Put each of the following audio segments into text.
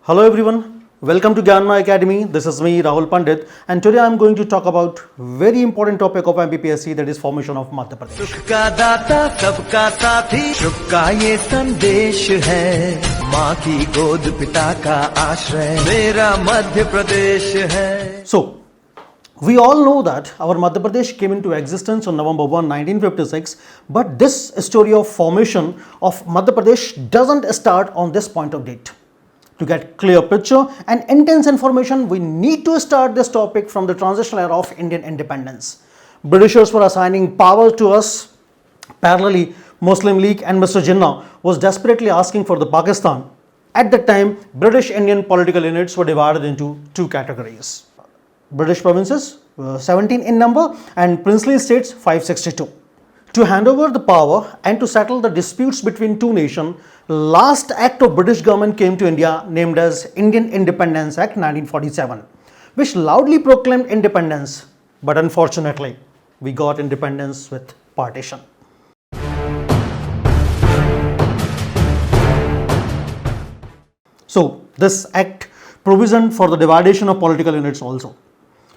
Hello everyone, welcome to Gyanma Academy. This is me Rahul Pandit and today I am going to talk about very important topic of MPPSC, that is formation of Madhya Pradesh. सुख का दाता सबका साथी शुभ का ये संदेश है माँ की गोद पिता का आश्रय मेरा मध्य प्रदेश है. So, we all know that our Madhya Pradesh came into existence on November 1, 1956, but this story of formation of Madhya Pradesh doesn't start on this point of date. To get clear picture and intense information, we need to start this topic from the transitional era of Indian independence. Britishers were assigning power to us. Parallelly, Muslim League and Mr. Jinnah was desperately asking for the Pakistan. At that time, British Indian political units were divided into two categories. British provinces, 17 in number, and princely states, 562. To hand over the power and to settle the disputes between two nations, last act of British government came to India named as Indian Independence Act 1947, which loudly proclaimed independence, but unfortunately, we got independence with partition. So, this act provision for the division of political units also.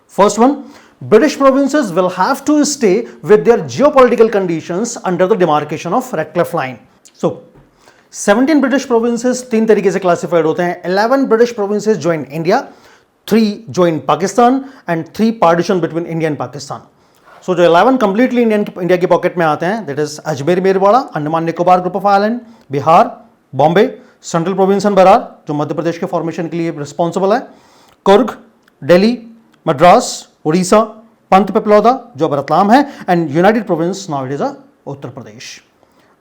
First one, British provinces will have to stay with their geopolitical conditions under the demarcation of Radcliffe Line. So, 17 British provinces तीन तरीके से classified होते हैं. 11 British provinces join India, 3 join Pakistan and 3 partition between India and Pakistan. So जो 11 completely India की pocket में आते हैं, that is Ajmer Merwara, Andaman Nicobar group of island, Bihar, Bombay, central province and Berar जो मध्य प्रदेश के फॉर्मेशन के लिए रिस्पॉन्सिबल है, कुर्ग, दिल्ली, मद्रास, उड़ीसा, पंत पिपलौदा जो अब रतलाम है, and united province now it is Uttar Pradesh.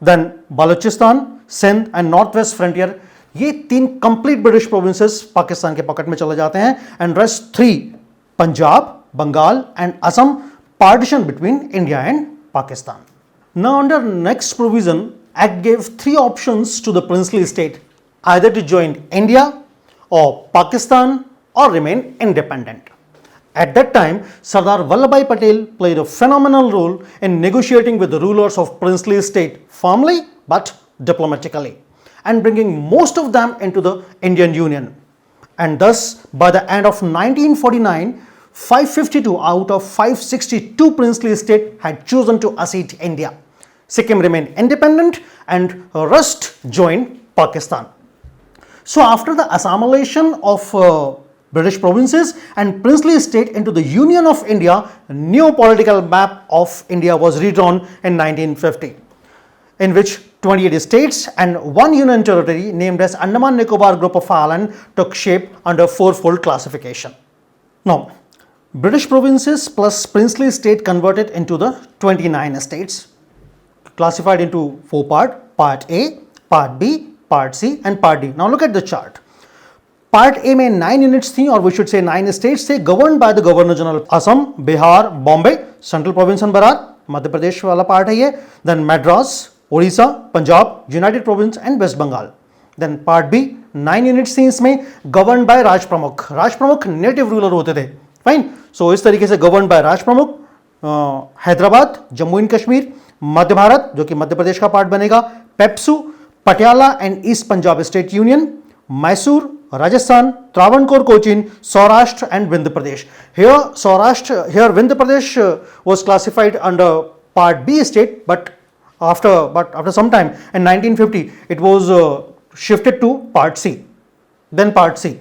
Then Balochistan, Sindh and north west frontier, ये तीन कंप्लीट ब्रिटिश प्रोविंसेस पाकिस्तान के पॉकेट में चले जाते हैं, and rest 3 Punjab, Bengal and Assam partition between India and Pakistan. Now under next provision, Act gave 3 options to the princely state, either to join India or Pakistan or remain independent. At that time, Sardar Vallabhbhai Patel played a phenomenal role in negotiating with the rulers of princely state firmly but diplomatically and bringing most of them into the Indian Union. And thus, by the end of 1949, 552 out of 562 princely states had chosen to accede India. Sikkim remained independent and rest joined Pakistan. So after the assimilation of British provinces and princely state into the Union of India, a new political map of India was redrawn in 1950, in which 28 states and 1 union territory named as Andaman Nicobar Group of Islands took shape under 4-fold classification. Now, British provinces plus princely state converted into the 29 states, classified into 4 parts, Part A, Part B, Part C and Part D. Now look at the chart. Part A में 9 units थी, or we should say 9 states थे, governed by the Governor General. Assam, Bihar, Bombay, Central Province and Barar, Madhya Pradesh वाला part है ये. Then Madras, Odisha, Punjab, United Province and West Bengal. Then Part B, 9 units थी इसमें, governed by राज प्रमुख. राज प्रमुख native ruler होते थे. फाइन. सो इस तरीके से गवर्न बाय राज प्रमुख. हैदराबाद, जम्मू एंड कश्मीर, मध्य भारत जो कि मध्य प्रदेश का पार्ट बनेगा, PEPSU, Patiala and east Punjab state union, Mysore, Rajasthan, Travancore, Cochin, Saurashtra and Vindhya Pradesh. Here Vindhya Pradesh was classified under part B state, but after some time in 1950 it was shifted to part C. Then part C.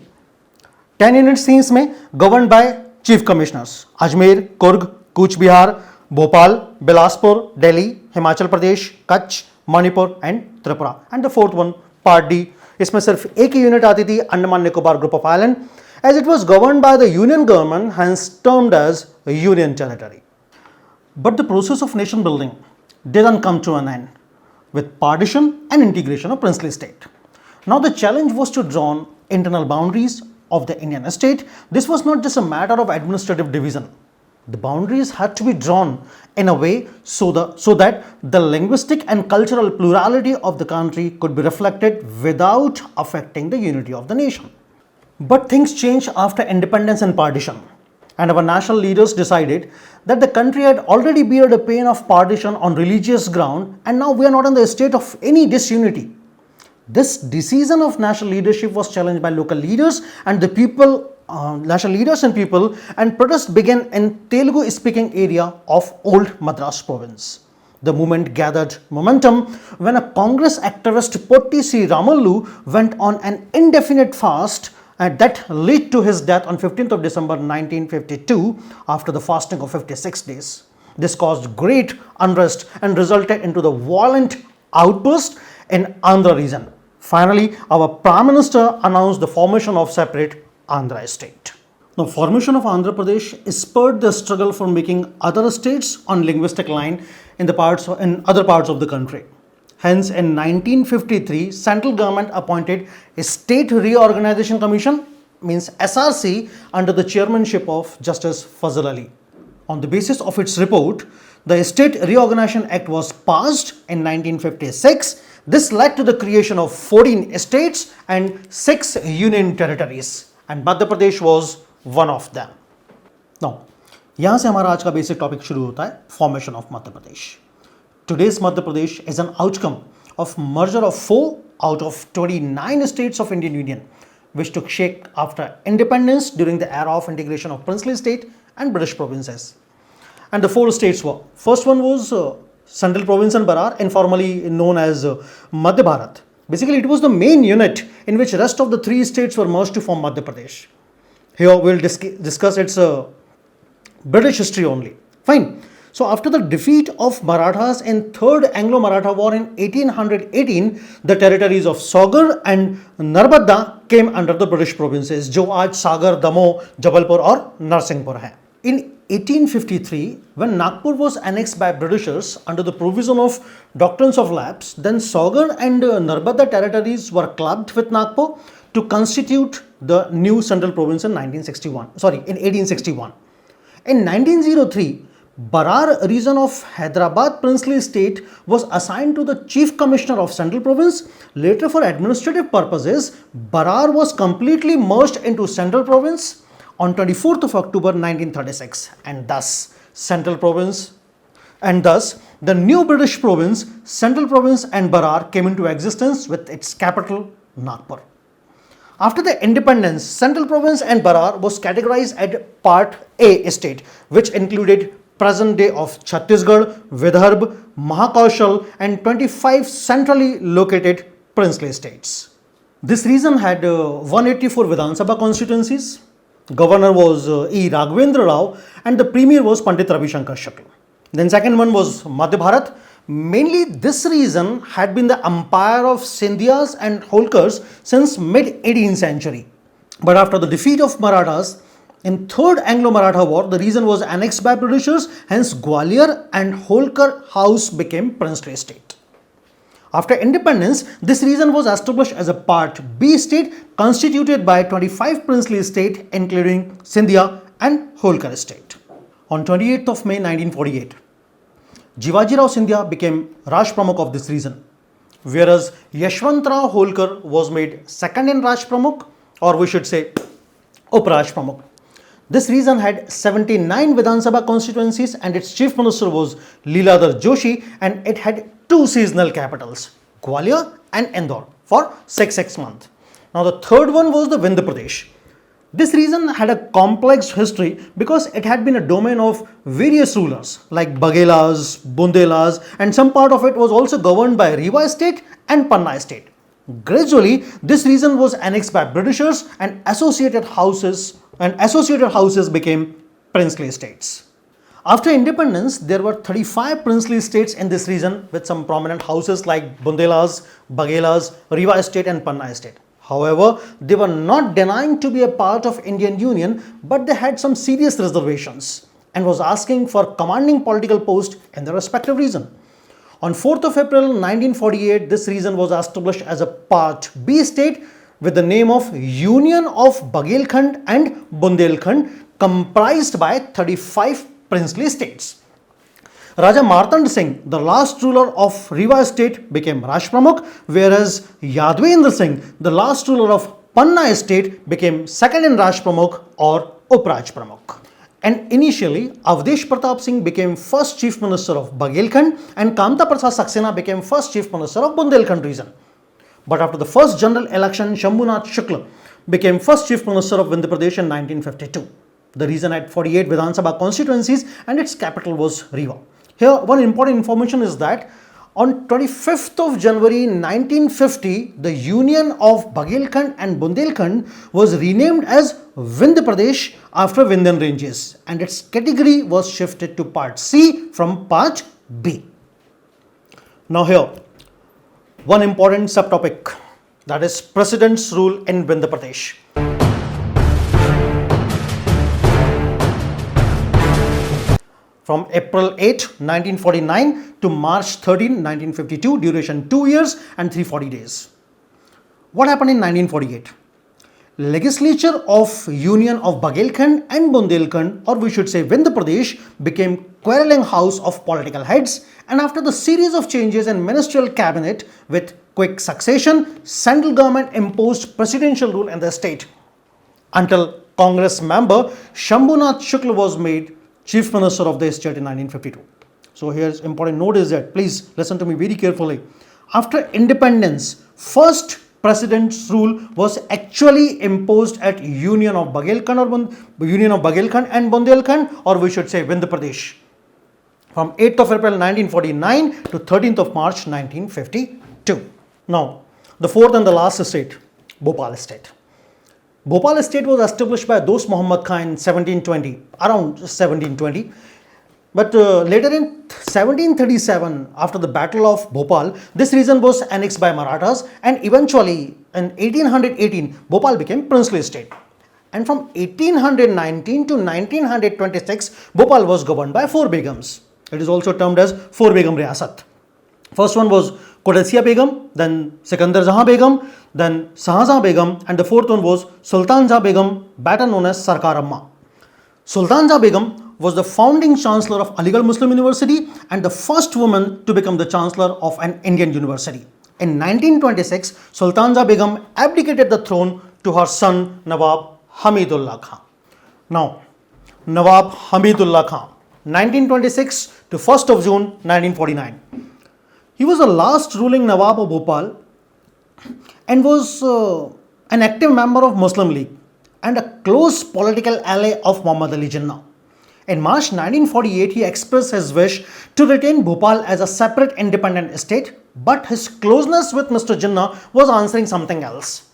10 units थी इसमें, governed by chief commissioners, Ajmer, Coorg, Cooch Behar, Bhopal, Bilaspur, Delhi, Himachal Pradesh, Kutch, Manipur and Tripura. And the 4th one, part D, इसमें सिर्फ एक ही unit आती थी, Andaman Nicobar group of island, as it was governed by the union government, hence termed as union territory. But the process of nation building didn't come to an end with partition and integration of princely state. Now the challenge was to draw internal boundaries of the Indian state. This was not just a matter of administrative division. The boundaries had to be drawn in a way so that the linguistic and cultural plurality of the country could be reflected without affecting the unity of the nation. But things changed after independence and partition, and our national leaders decided that the country had already beared the pain of partition on religious ground, and now we are not in the state of any disunity. This decision of national leadership was challenged by local leaders and the people, national leaders and people, and protests began in Telugu-speaking area of Old Madras province. The movement gathered momentum when a Congress activist Potti Sri Ramallu went on an indefinite fast that led to his death on 15th of December 1952 after the fasting of 56 days. This caused great unrest and resulted into the violent outburst in Andhra region. Finally, our Prime Minister announced the formation of separate Andhra state. Now, formation of Andhra Pradesh spurred the struggle for making other states on linguistic line in other parts of the country. Hence, in 1953, central government appointed a State Reorganization Commission, means SRC, under the chairmanship of Justice Fazal Ali. On the basis of its report, the State Reorganization Act was passed in 1956. This led to the creation of 14 states and 6 union territories, and Madhya Pradesh was one of them. Now, यहाँ से हमारा आज का basic topic शुरू होता है, formation of Madhya Pradesh. Today's Madhya Pradesh is an outcome of merger of 4 out of 29 states of Indian Union, which took shape after independence during the era of integration of princely state and British provinces. And the 4 states were, first one was Central Province and Berar, informally known as Madhya Bharat. Basically, it was the main unit in which rest of the 3 states were merged to form Madhya Pradesh. Here we'll discuss its British history only. Fine. So after the defeat of Marathas in 3rd Anglo-Maratha War in 1818, the territories of Saugar and Narbada came under the British provinces, जो आज सागर, दमोह, जबलपुर और नरसिंहपुर है. In 1853, when Nagpur was annexed by Britishers under the provision of Doctrines of Lapse, then Saugar and Narbada territories were clubbed with Nagpur to constitute the new central province in 1861. In 1903, Barar region of Hyderabad princely state was assigned to the chief commissioner of central province. Later, for administrative purposes, Barar was completely merged into central province on 24th of October 1936, and thus the new British province, Central Province and Barar came into existence with its capital Nagpur. After the independence, Central Province and Barar was categorized as Part A state, which included present day of Chhattisgarh, Vidarbha, Mahakaushal and 25 centrally located princely states. This region had 184 Vidhan Sabha constituencies. Governor was E. Raghavendra Rao and the Premier was Pandit Ravi Shankar Shukla. Then second one was Madhya Bharat. Mainly this region had been the empire of Scindias and Holkars since mid-18th century. But after the defeat of Marathas in 3rd Anglo-Maratha War, the region was annexed by Britishers, hence Gwalior and Holkar House became princely state. After independence, this region was established as a Part B state constituted by 25 princely states including Scindia and Holkar state. On 28th of May 1948, Jivaji Rao Scindia became Raj Pramukh of this region, whereas Yashwantrao Holkar was made second in Raj Pramukh, or we should say Up Raj Pramukh. This region had 79 Vidhan Sabha constituencies and its chief minister was Leeladhar Joshi, and it had 2 seasonal capitals, Gwalior and Indore, for 6 months. Now the third one was the Vindhya Pradesh. This region had a complex history because it had been a domain of various rulers like Baghelas, Bundelas, and some part of it was also governed by Rewa state and Panna state. Gradually, this region was annexed by Britishers and associated houses became princely states. After independence, there were 35 princely states in this region with some prominent houses like Bundelas, Baghelas, Rewa state and Panna state. However, they were not denying to be a part of Indian Union, but they had some serious reservations and was asking for commanding political posts in their respective region. On 4th of April 1948, this region was established as a Part B state with the name of Union of Baghelkhand and Bundelkhand, comprised by 35 princely states. Raja Martand Singh, the last ruler of Rewa state, became Raj Pramukh, whereas Yadvendra Singh, the last ruler of Panna state, became second in Raj Pramukh or Up Raj Pramukh. And initially, Avdesh Pratap Singh became first chief minister of Baghelkhand and Kamta Prasad Saxena became first chief minister of Bundelkhand region. But after the first general election, Shambhunath Shukla became first Chief Minister of Vindhya Pradesh in 1952. The region had 48 Vidhan Sabha constituencies and its capital was Rewa. Here, one important information is that on 25th of January 1950, the union of Baghelkhand and Bundelkhand was renamed as Vindhya Pradesh after Vindhyan ranges, and its category was shifted to Part C from Part B. Now here, one important subtopic, that is President's rule in Vindhya Pradesh. From April 8, 1949 to March 13, 1952, duration 2 years and 340 days. What happened in 1948? Legislature of Union of Baghelkhand and Bundelkhand, or we should say Vindhya Pradesh, became quarreling house of political heads, and after the series of changes in ministerial cabinet with quick succession, central government imposed presidential rule in the state until Congress member Shambhunath Shukla was made Chief Minister of the state in 1952. So here's important note is that, please listen to me very carefully. After independence, first President's rule was actually imposed at Union of Baghelkhand and Bundelkhand, or we should say Vindhya Pradesh, from 8th of April 1949 to 13th of March 1952. Now, the fourth and the last state, Bhopal state. Bhopal state was established by Dost Muhammad Khan in 1720, around 1720. But later in 1737, after the Battle of Bhopal, this region was annexed by Marathas, and eventually in 1818, Bhopal became princely state. And from 1819 to 1926, Bhopal was governed by 4 Begums. It is also termed as 4 Begum Riyasat. First one was Qudsiya Begum, then Sikandar Jahan Begum, then Shahjahan Begum, and the fourth one was Sultan Jah Begum, better known as Sarkar Amma. Sultan Jah Begum was the founding chancellor of Aligarh Muslim University and the first woman to become the chancellor of an Indian university. In 1926, Sultan Jah Begum abdicated the throne to her son Nawab Hamidullah Khan. Now, Nawab Hamidullah Khan, 1926 to 1st of June 1949. He was the last ruling Nawab of Bhopal and was an active member of Muslim League and a close political ally of Muhammad Ali Jinnah. In March 1948, he expressed his wish to retain Bhopal as a separate independent state, but his closeness with Mr. Jinnah was answering something else.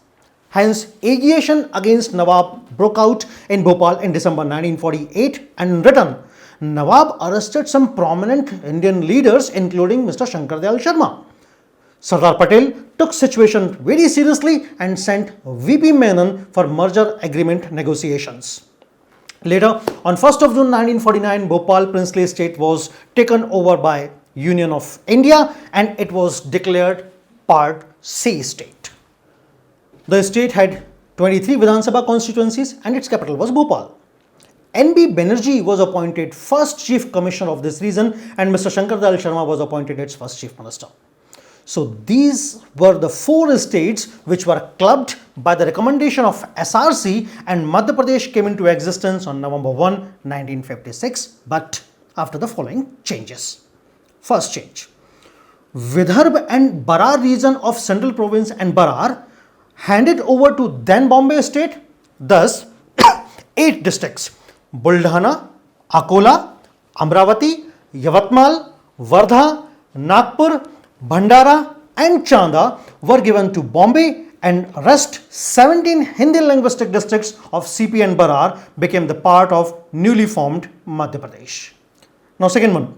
Hence, agitation against Nawab broke out in Bhopal in December 1948, and in return, Nawab arrested some prominent Indian leaders including Mr. Shankar Dayal Sharma. Sardar Patel took situation very seriously and sent VP Menon for merger agreement negotiations. Later, on 1st of June 1949, Bhopal princely state was taken over by Union of India and it was declared Part C state. The state had 23 Vidhan Sabha constituencies and its capital was Bhopal. N.B. Banerjee was appointed first Chief Commissioner of this region and Mr. Shankar Dayal Sharma was appointed its first Chief Minister. So these were the 4 states which were clubbed by the recommendation of SRC, and Madhya Pradesh came into existence on November 1, 1956, but after the following changes. First change. Vidarbha and Barar region of Central Province and Barar handed over to then Bombay state, thus 8 districts: Buldhana, Akola, Amravati, Yavatmal, Wardha, Nagpur, Bhandara and Chanda were given to Bombay, and rest 17 Hindi linguistic districts of CP and Barar became the part of newly formed Madhya Pradesh. Now second one,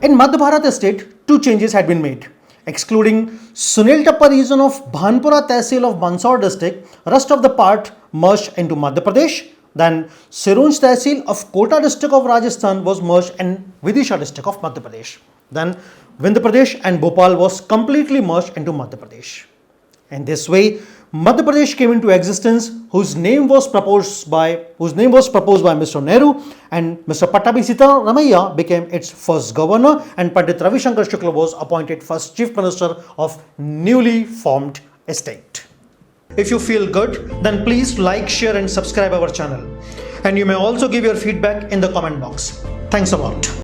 in Madhya Bharat state 2 changes had been made. Excluding Sunil Tappa region of Bhanpura Tehsil of Mandsaur district, rest of the part merged into Madhya Pradesh. Then Sirunj Tehsil of Kota district of Rajasthan was merged in Vidisha district of Madhya Pradesh. Then Vindhya Pradesh and Bhopal was completely merged into Madhya Pradesh. In this way, Madhya Pradesh came into existence, whose name was proposed by Mr. Nehru, and Mr. Pattabhi Sitaramaiah became its first governor, and Pandit Ravi Shankar Shukla was appointed first Chief Minister of newly formed state. If you feel good, then please like, share and subscribe our channel. And you may also give your feedback in the comment box. Thanks a lot.